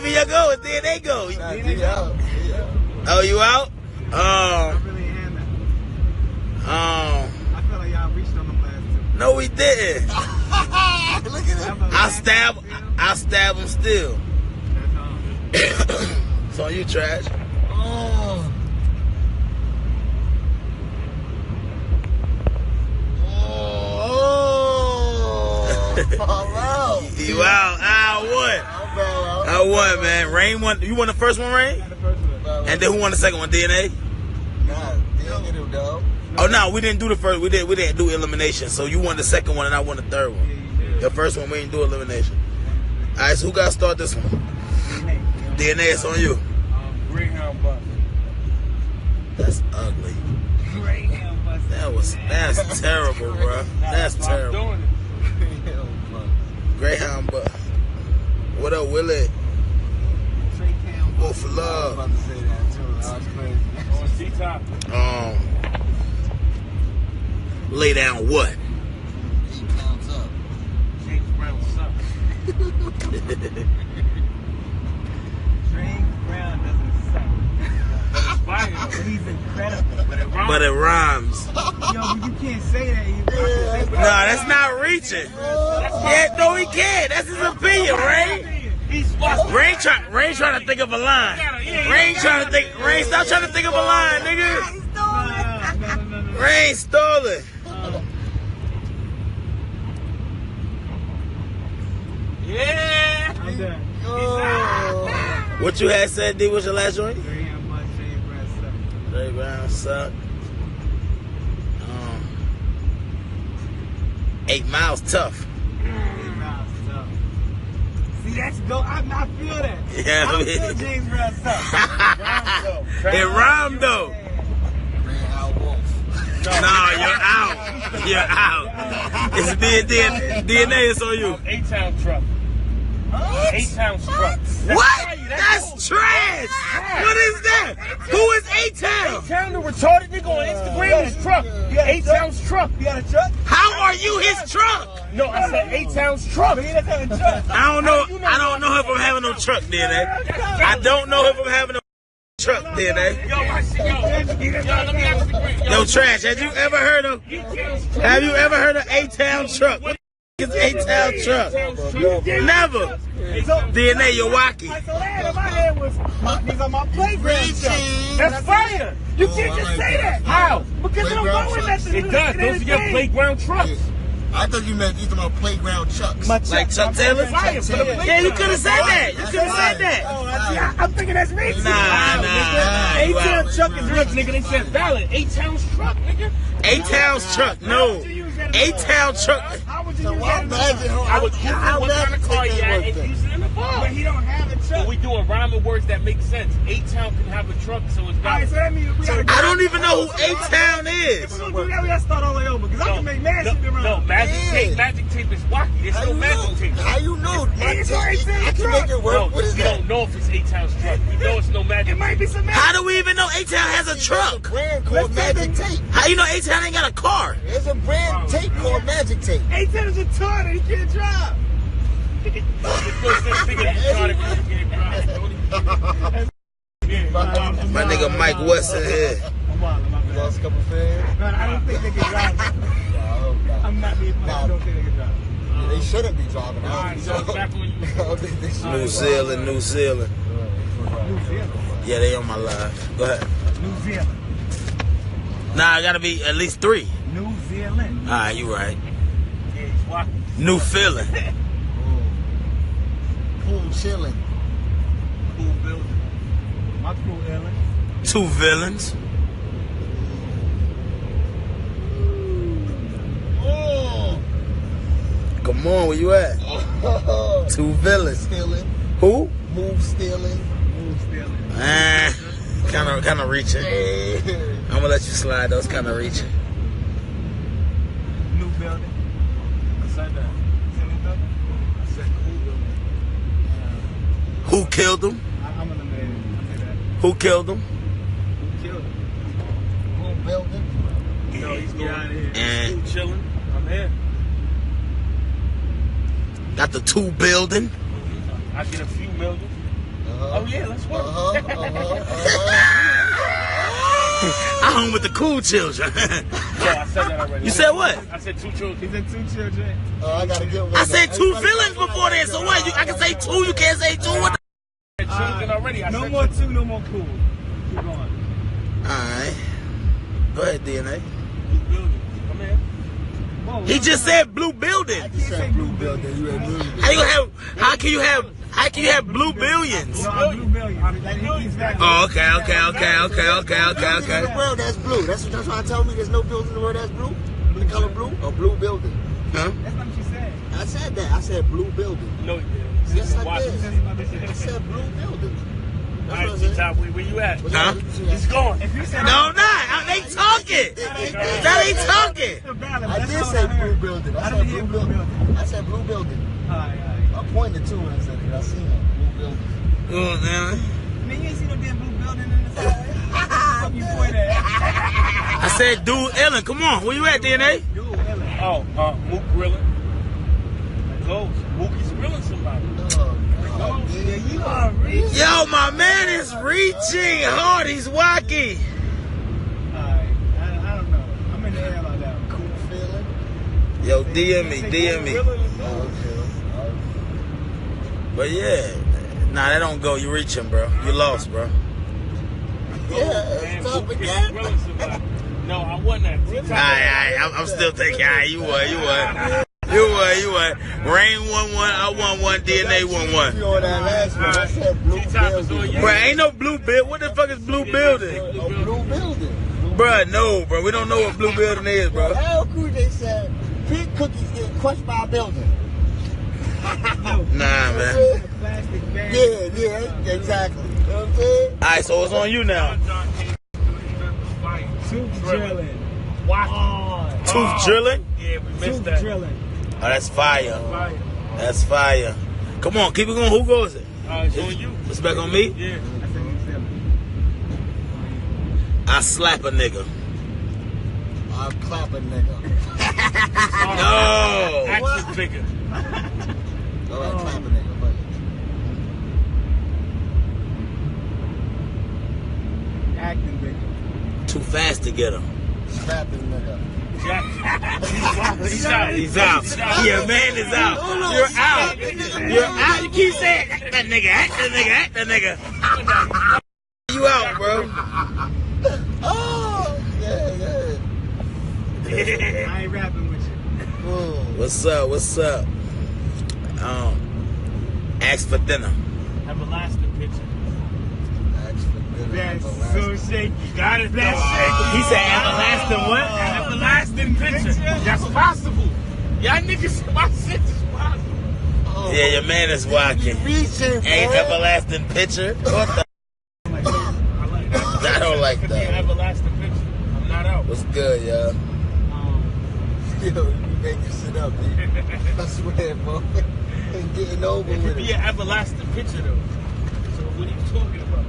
me your go, and then they go. DNA out. Oh, you out? I really ain't had that. I feel like y'all reached on them last two. No, we didn't. Look at him. I stab him still. That's all. It's on you, Trash. Oh. Oh. You out. I won, man. Rain won. You won the first one, Rain? The first one. And then who won the second one? DNA? Nah, DNA though. Oh no, we didn't do the first. We didn't do elimination. So you won the second one, and I won the third one. Yeah, you did. The first one we didn't do elimination. All right, so who got to start this one? DNA, it's on you. Greyhound bus. That's ugly. Greyhound bus. That's terrible, bro. That's terrible. I'm doing it. Greyhound, but what up, Willie? Greyhound Wolf for I was love. about to say that too. That was crazy. On T-top. Lay down what? He counts up. James Brown sucks. James Brown doesn't suck. He's incredible, but it rhymes. But it rhymes. Yo, you can't say that. Nah, that's not reaching. Yeah, no, he can't. That's his opinion, Ray. Rain trying to think of a line. Rain, stop trying to think of a line, nigga. No. Rain stole it. Yeah. I'm done. What you had said, D? What's your last joint? Greyhound bus, James Brown sucks. Ray Brown suck. 8 Miles tough. See, that's go. I feel that. Yeah, I feel James Brown sucks. It rhymed though. Greyhound Wolf. No, you're out. You're out. It's DNA. It's on you. 8-town truck. 8-town truck. What? That's trash. What is that? Who is 8-town? 8-town, the retarded nigga on Instagram is truck. 8-town's truck. You got a truck? How are you his truck? No, I said 8-town's truck. He doesn't have a truck. I don't know if I'm having no truck, DNA. I don't know if I'm having no truck, DNA. Yo, let me ask you. Yo, Trash, have you ever heard of 8-town truck? What the f- is 8-town truck? Never. DNA, you're wacky. So that in my head was these are my playground trucks. That's fire. You can't just say that. How? Because it don't go with nothing. It does. Those are your playground trucks. I thought you meant these are my playground chucks. Like Chuck Taylor? Fire for the Yeah, you could have said that. You could have said that. I'm thinking that's racist. Nah. 8-town truck is rich, nigga. They said valid. 8-town's truck, nigga. 8-town's truck, no. 8-town truck. How would you use Why that? imagine I would use what kind of car you had and use it in the bar. But he don't have a truck. We doing rhyming words that make sense. 8-town can have a truck, so it's All right, so that means we gotta I don't even know who 8-town If is. we're gonna do that, we gotta start all the way over. Because I can make mad shit around. No, magic tape is wacky. There's no magic tape. How you know? It's I can truck. make it work. No, What is you that? don't know if it's 8-town's truck. You know it's no magic. It might be some How magic. do we even know 8-town has a truck? Brand called Magic Tape. How you know 8-town ain't got a car? There's a brand tape called Magic Tape. 8-town is retarded. He can't drive. My nigga Mike West in here. I'm wild. You lost a couple fans? Man, I don't think they can drive. I'm not being funny. I don't think they can drive. They shouldn't be driving. I don't think they should. New Zealand. New Zealand. Yeah, they on my live. Go ahead. New Zealand. Nah, I gotta be at least 3. New Zealand. Alright, you right. Yeah, he's walking. New feeling. Cool chilling. Cool building. My cool Ellen. 2 villains. Come on, where you at? 2 villains. Stealing. Who? Move stealing. Move stealing. Kind of reaching. I'm gonna let you slide. Those kind of reaching. New building. I said that. Said new building? I said cool building. Who killed him? I'm eliminated. I say that. Who killed him? Who killed him? Move building. No, he's going out of here. And Chilling. I'm here. got the 2 building. I get a few million. Oh yeah, let's work. I hung with the cool children. Yeah, I said that already. You said what? I said 2 children. He said 2 children. I gotta get one. I said 2 villains before that, so what? I can say 2, you can't say 2. What the? Children already. I No said more children. 2, no more cool. Keep going. Alright. Go ahead, DNA. Blue building. Come here. Whoa, He just said blue building. You said blue building. You had blue. How can you have blue billions? No, I'm blue million. He's back. Oh, okay. The world that's blue. That's what you're trying to tell me. There's no building in the world that's blue. The color blue or blue building. Huh? That's not what you said. I said that. I said blue building. No, you didn't. Yes, I Watch did. this. I said blue building. All That's right, what I said. T-Top, where you at? Huh? He's going. If you said No, not. They talking. Now they talking. I did say blue building. I said blue building. I said blue building. Alright. I pointed to it and said it. I seen it. Blue building. Oh, man. Man, you ain't seen no damn blue building in the side. Fuck you point at. I said, dude, Ellen, come on. Where you at, DNA? Dude, Ellen. Oh, Mook grilling. Go. Mook is grilling somebody. Oh, Yeah, you are reaching. Yo, my man is reaching hard. He's wacky. Alright. I don't know. I'm in the air like that. cool feeling. Yo, DM me. Oh, okay. But yeah. Nah, that don't go. You reaching, bro. You lost, bro. Yeah, it's tough again. No, I wasn't at T-Top. Alright, I'm still thinking, alright, you won. Rain 1-1, I won 1, DNA 1-1. You on that last one. I said blue T-Top is on building. you. Bro, ain't no blue building. What the fuck is blue building? Oh, blue building. Bruh, no, bro. We don't know what blue building is, bro. How cool they said pink cookies get crushed by a building. Nah, man. Plastic bag. Yeah, exactly. You know what I'm saying? Alright, so it's on you now. Tooth drilling. Tooth drilling? Yeah, we missed Tooth that. drilling. Oh, that's fire. That's fire. Come on, keep it going. Who goes it? It's on you. It's back on me? Yeah. I said New Zealand. I slap a nigga. I'll clap a nigga. No. Action figure. All right, clap a nigga. But Acting bigger. Too fast to get him. slap a nigga. He's out. He's out. Yeah, man is out. You're out. You're out. You keep saying, act that nigga, act that nigga. You out, bro. Oh, yeah. I ain't rapping with you. What's up? Ask for dinner. Everlasting picture. That's so shaky. Got it. That's shaky. He said everlasting what? Everlasting picture. That's possible. Y'all niggas, my shit is possible. Yeah, your man is walking. Reaching, Ain't boy. everlasting picture. What the? I like that. I don't like Could be an that. everlasting picture. I'm not out. What's good, y'all? Yo, you make this shit up, dude. I swear, bro. Ain't getting over It could with be it. an everlasting picture though. So what are you talking about?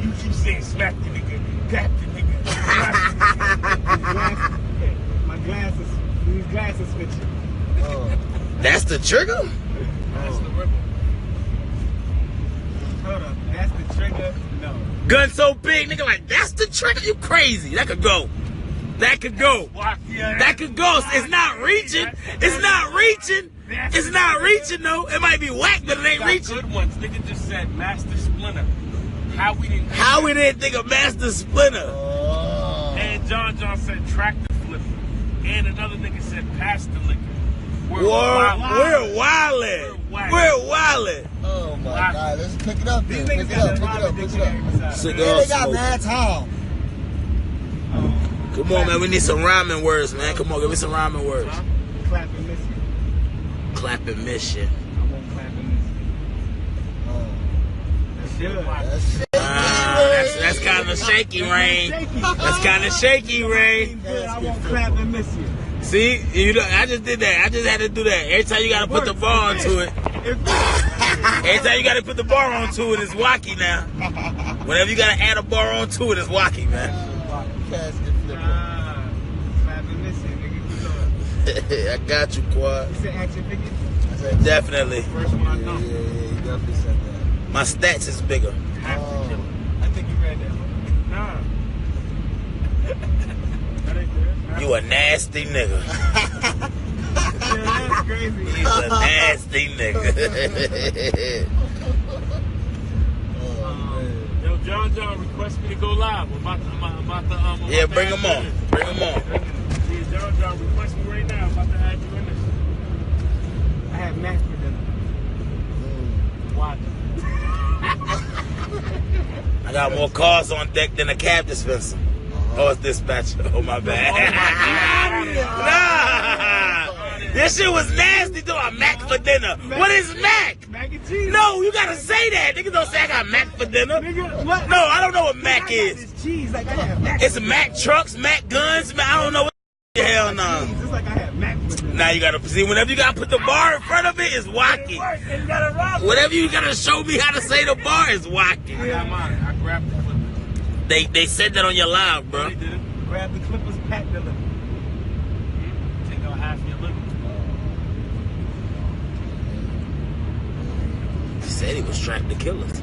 You keep saying smack the nigga, tap the nigga. My glasses. These glasses fit you. Oh, That's the trigger? That's the river. Hold up. That's the trigger? No. Gun so big, nigga, like, that's the trigger? You crazy. That could go. That could go. That could go. It's not reaching. It's not reaching. It's not reaching, though. It might be whack, but it ain't Got reaching. good ones. Nigga just said Master Splinter. How we didn't think of Master Splinter? oh. And John said tractor flip. And another nigga said pass the liquor. We're wildin'. We're wildin'. Oh my God, let's pick it up These then. niggas Pick it got up, a pick lot it of up, pick it dictionary up. inside. Cigar Yeah, they got smoke. mad time. Come on, man. We need some rhyming words, man. Come on, give me some rhyming words. Clap and miss you. Clap and miss you. I won't clap and miss you. Oh, That's good. that's shit. That's kind of shaky, Rain. That's kind of shaky, Rain. Good, I won't clap and miss you. See, I just did that. I just had to do that. Every time you got to put the bar onto it. Every time you got to put the bar onto it, it's wacky now. Whenever you got to add a bar onto it, it's wacky, man. Casket flipper. Clap and miss you, nigga. Keep going. I got you, Quad. You said action figure? I said, Definitely. First one I yeah, know. you definitely said that. My stats is bigger. Half the killer. I think you read that. Nah. That ain't good. You a nasty nigga. Yeah, that's crazy. You a nasty nigga. Yo, John request me to go live. I'm about to Yeah, bring him on. Bring him on. Yeah, John request me right now. I'm about to add you in this. I have Mac for dinner. Why? I got more cars on deck than a cab dispenser. Oh, it's dispatcher. Oh, my bad. Nah. This shit was nasty, though. A Mac for dinner. What is Mac? Mac and cheese. No, you gotta say that. Niggas don't say I got Mac for dinner. Nigga, what? No, I don't know what Mac I got is. this cheese like I have Mac. It's Mac trucks, Mac guns. I don't know what the hell no. It's like I have Mac for dinner. Now you gotta see, whenever you gotta put the bar in front of it, it's wacky. And you gotta rob it. Whatever you gotta show me how to say the bar is wacky. I got mine. I grabbed the Clippers. They said that on your live, bro. They did. Grab the Clippers, pack the liquor. Take out half your liquor. He said he was trying to kill us.